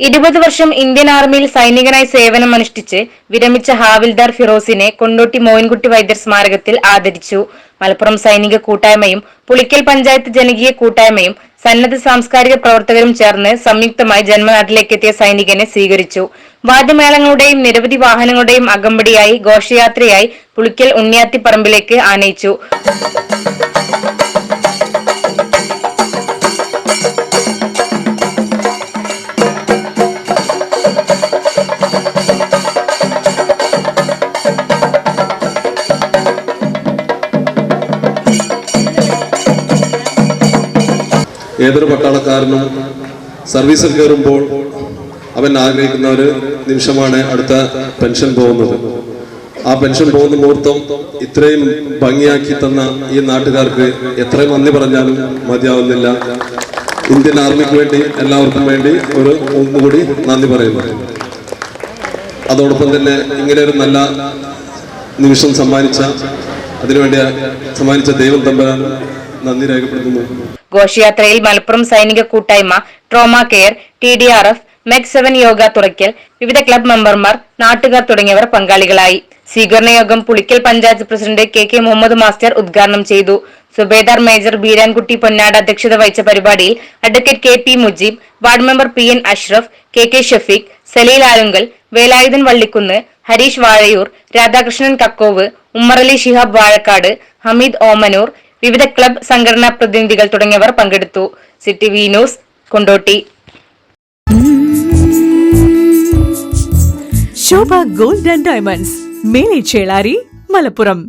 20 വർഷം ഇന്ത്യൻ ആർമിയിൽ സൈനികനായി സേവനമനുഷ്ഠിച്ച് വിരമിച്ച ഹാവിൽദാർ ഫിറോസിനെ കൊണ്ടോട്ടി മോയിൻകുട്ടി വൈദ്യർ സ്മാരകത്തിൽ ആദരിച്ചു. മലപ്പുറം സൈനിക കൂട്ടായ്മയും പുളിക്കൽ പഞ്ചായത്ത് ജനകീയ കൂട്ടായ്മയും സന്നദ്ധ സാംസ്കാരിക പ്രവർത്തകരും ചേർന്ന് സംയുക്തമായി ജന്മനാട്ടിലേക്കെത്തിയ സൈനികനെ സ്വീകരിച്ചു. വാദ്യമേളങ്ങളുടെയും നിരവധി വാഹനങ്ങളുടെയും അകമ്പടിയായി ഘോഷയാത്രയായി പുളിക്കൽ ഉണ്ണിയാത്തിപ്പറമ്പിലേക്ക് ആനയിച്ചു. ഏതൊരു പട്ടാളക്കാരനും സർവീസിൽ കയറുമ്പോൾ അവൻ ആഗ്രഹിക്കുന്ന ഒരു നിമിഷമാണ് അടുത്ത പെൻഷൻ പോകുന്നത്. ആ പെൻഷൻ പോകുന്ന മുഹൂർത്തം ഇത്രയും ഭംഗിയാക്കി തന്ന ഈ നാട്ടുകാർക്ക് എത്രയും നന്ദി പറഞ്ഞാലും മതിയാവുന്നില്ല. ഇന്ത്യൻ ആർമിക്ക് വേണ്ടി എല്ലാവർക്കും വേണ്ടി ഒന്നുകൂടി നന്ദി പറയുന്നു. അതോടൊപ്പം തന്നെ ഇങ്ങനെ ഒരു നല്ല നിമിഷം അതിനുവേണ്ടി സമ്മാനിച്ച ദൈവം തമ്പുരാൻ നന്ദി രേഖപ്പെടുത്തുന്നു. ഘോഷയാത്രയിൽ മലപ്പുറം സൈനിക കൂട്ടായ്മ, trauma care, TDRF, MEC 7 yoga Thurakkal, വിവിധ ക്ലബ് മെമ്പർമാർ, നാട്ടുകാർ തുടങ്ങിയവർ പങ്കാളികളായി. സ്വീകരണ യോഗം Pulikkal panchayat president KK Muhammad master ഉദ്ഘാടനം ചെയ്തു. സുബേദാർ മേജർ ബീരാൻകുട്ടി പൊന്നാട് അധ്യക്ഷത വഹിച്ച പരിപാടിയിൽ advocate KP Mujeeb, ward member PN Ashraf, KK Shafeeq, Saleel Alungal, Velayudhan Vallikkunnu, Harish Vazhayur, Radhakrishnan Kakkove, Ummerali Shihab Vazhakkad, Hameed Omanur, വിവിധ ക്ലബ് സംഘടനാ പ്രതിനിധികൾ തുടങ്ങിയവർ പങ്കെടുത്തു. CTV news, Kondotty. Shobha gold and diamonds, മേലെ ചേളാരി, മലപ്പുറം.